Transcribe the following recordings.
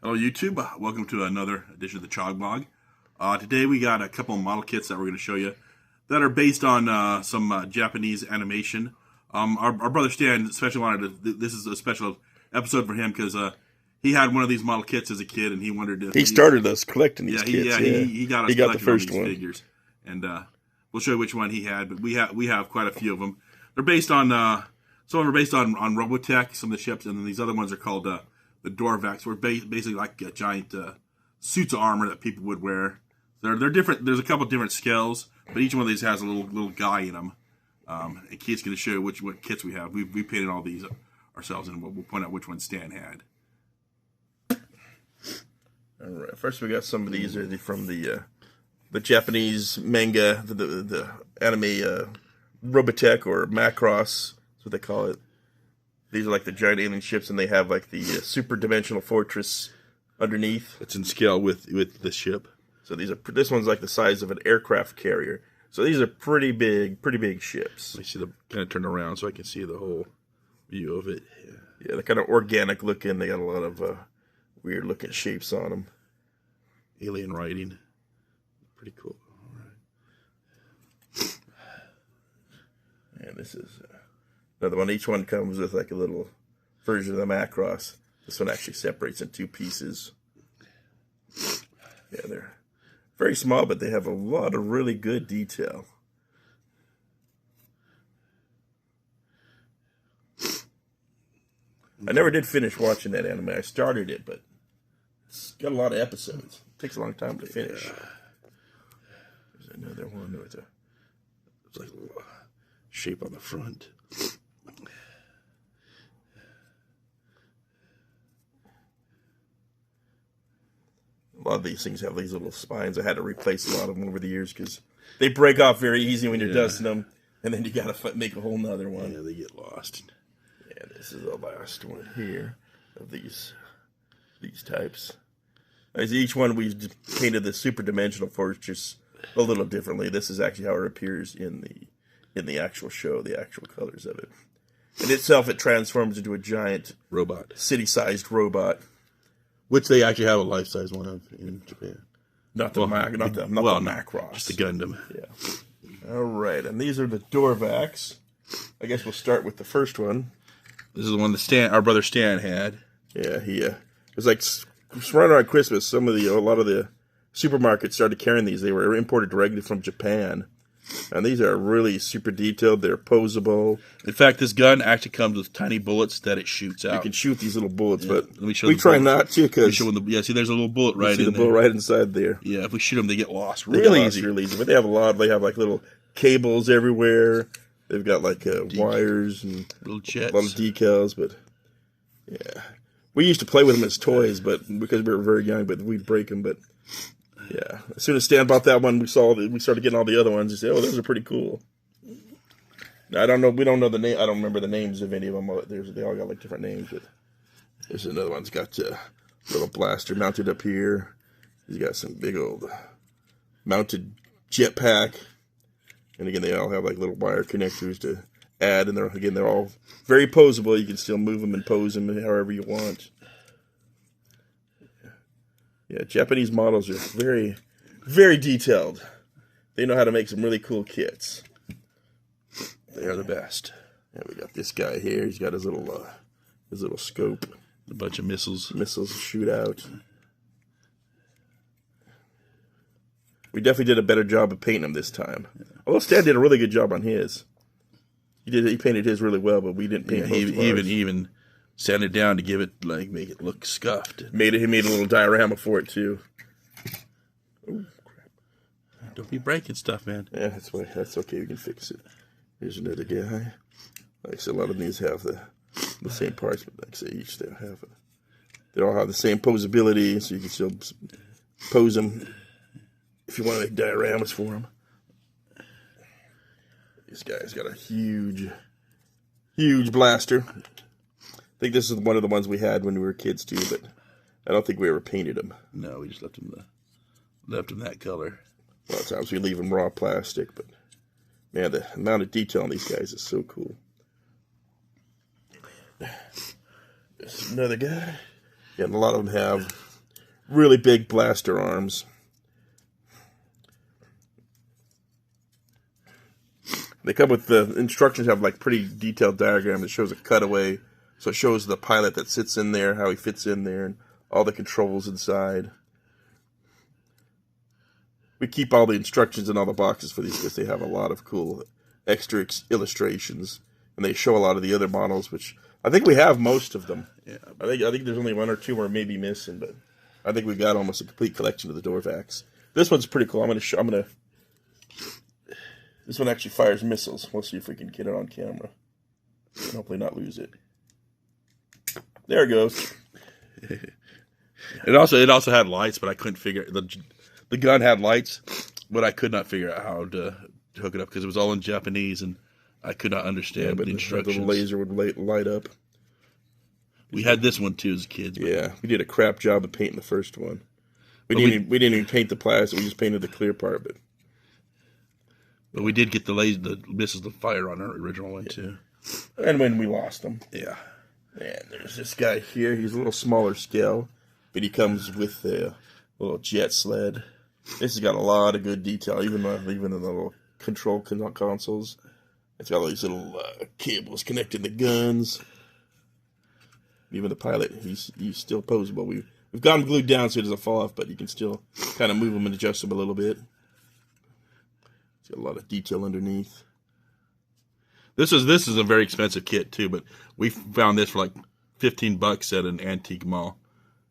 Hello YouTube, welcome to another edition of the Chog Blog. Today we got a couple of model kits that we're going to show you that are based on some Japanese animation. Our brother Stan especially wanted to, this is a special episode for him because he had one of these model kits as a kid and he wondered if he started us collecting these kits. He got us the first these one. figures. And we'll show you which one he had, but we have quite a few of them. They're based on, some of them are based on Robotech, some of the ships, and then these other ones are called the Dorvacks, were basically like giant suits of armor that people would wear. They're different. There's a couple different scales, but each one of these has a little guy in them. And Keith's going to show you what kits we have. We painted all these ourselves, and we'll point out which one Stan had. All right. First, we got some of these are from the Japanese manga, the anime Robotech or Macross. That's what they call it. These are like the giant alien ships, and they have like the super dimensional fortress underneath. It's in scale with the ship. So this one's like the size of an aircraft carrier. So these are pretty big ships. I see the kind of turn around so I can see the whole view of it. Yeah, they're kind of organic looking. They got a lot of weird looking shapes on them. Alien writing. Pretty cool. All right. And this is another one. Each one comes with like a little version of the Macross. This one actually separates in two pieces. Yeah, they're very small, but they have a lot of really good detail. I never did finish watching that anime. I started it, but it's got a lot of episodes. It takes a long time to finish. There's another one with it's like a little shape on the front. A lot of these things have these little spines. I had to replace a lot of them over the years because they break off very easy when you're dusting them, and then you got to make a whole nother one. Yeah, they get lost. Yeah, this is the last one here of these types. As each one, we painted the super dimensional fortress a little differently. This is actually how it appears in the actual show, the actual colors of it. In itself, it transforms into a giant robot, city-sized robot. Which they actually have a life-size one of in Japan. Not the Macross. Just the Gundam. Yeah. All right, and these are the Dorvacks. I guess we'll start with the first one. This is the one that our brother Stan had. Yeah, it was like right around Christmas. A lot of the supermarkets started carrying these. They were imported directly from Japan. And these are really super detailed. They're posable. In fact, this gun actually comes with tiny bullets that it shoots out. You can shoot these little bullets, but we try not to because see, there's a little bullet right in there. See the bullet right inside there. Yeah, if we shoot them, they get lost really easy. But they have a lot. They have like little cables everywhere. They've got like wires and little jets. A lot of decals. But yeah, we used to play with them as toys, but because we were very young, but we'd break them. But yeah, as soon as Stan bought that one, we started getting all the other ones. We said, "Oh, those are pretty cool." Now, I don't know. We don't know the name. I don't remember the names of any of them. They all got like different names. But there's another one's got a little blaster mounted up here. He's got some big old mounted jetpack, and again, they all have like little wire connectors to add. And they're all very posable. You can still move them and pose them however you want. Yeah, Japanese models are very, very detailed. They know how to make some really cool kits. They are the best. Yeah, we got this guy here. He's got his little scope. A bunch of missiles. Missiles shoot out. We definitely did a better job of painting him this time. Although Stan did a really good job on his. He painted his really well, but we didn't paint most of ours. He even sand it down to make it look scuffed. He made a little diorama for it too. Oh crap! Don't be breaking stuff, man. Yeah, that's okay. We can fix it. Here's another guy. Like I said, a lot of these have the same parts, but like I say, each they all have the same posability, so you can still pose them if you want to make dioramas for them. This guy's got a huge blaster. I think this is one of the ones we had when we were kids too, but I don't think we ever painted them. No, we just left them that color. A lot of times we leave them raw plastic, but man, the amount of detail on these guys is so cool. There's another guy. Yeah, and a lot of them have really big blaster arms. They come with the instructions have like pretty detailed diagram that shows a cutaway. So it shows the pilot that sits in there, how he fits in there, and all the controls inside. We keep all the instructions in all the boxes for these because they have a lot of cool extra illustrations. And they show a lot of the other models, which I think we have most of them. Yeah, I think there's only one or two we're maybe missing, but I think we got almost a complete collection of the Dorvacks. This one's pretty cool. This one actually fires missiles. We'll see if we can get it on camera. And hopefully not lose it. There it goes. It also had lights, but I couldn't figure the gun had lights, but I could not figure out how to hook it up because it was all in Japanese and I could not understand the instructions. The laser would light up. We had this one too as kids. Yeah, we did a crap job of painting the first one. We didn't even paint the plastic. We just painted the clear part. But we did get the missiles to fire on our original one too. And when we lost them. Yeah. And there's this guy here. He's a little smaller scale, but he comes with a little jet sled. This has got a lot of good detail, even in the little control consoles. It's got all these little cables connecting the guns. Even the pilot, he's still posable. We've got him glued down so he doesn't fall off, but you can still kind of move him and adjust him a little bit. It's got a lot of detail underneath. This is a very expensive kit too, but we found this for like $15 at an antique mall.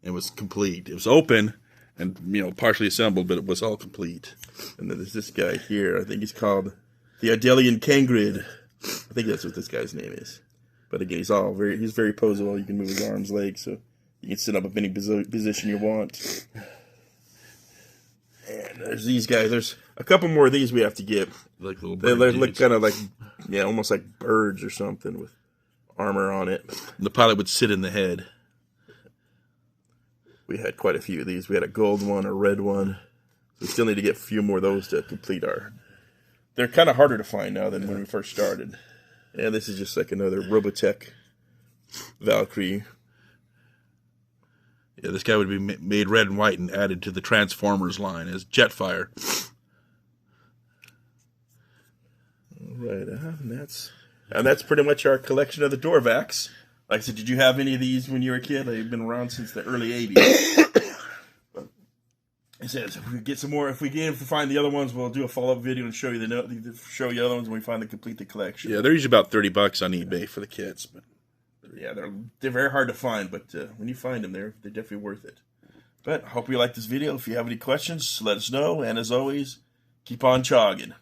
It was complete. It was open and partially assembled, but it was all complete. And then there's this guy here. I think he's called the Idelian Kangrid. I think that's what this guy's name is. But again, he's very posable. You can move his arms, legs, so you can sit up in any position you want. And there's these guys. There's a couple more of these we have to get. Like little they look kind of like, almost like birds or something with armor on it. The pilot would sit in the head. We had quite a few of these. We had a gold one, a red one. We still need to get a few more of those to complete our... They're kind of harder to find now than when we first started. And this is just like another Robotech Valkyrie. Yeah, this guy would be made red and white and added to the Transformers line as Jetfire. Right, and that's pretty much our collection of the Dorvacks. Like I said, did you have any of these when you were a kid? They've been around since the early 80s. I said, if we get some more, if we find the other ones, we'll do a follow-up video and show you the other ones when we finally complete the collection. Yeah, they're usually about $30 on eBay for the kits. But yeah, they're very hard to find, but when you find them, they're definitely worth it. But I hope you like this video. If you have any questions, let us know. And as always, keep on chogging.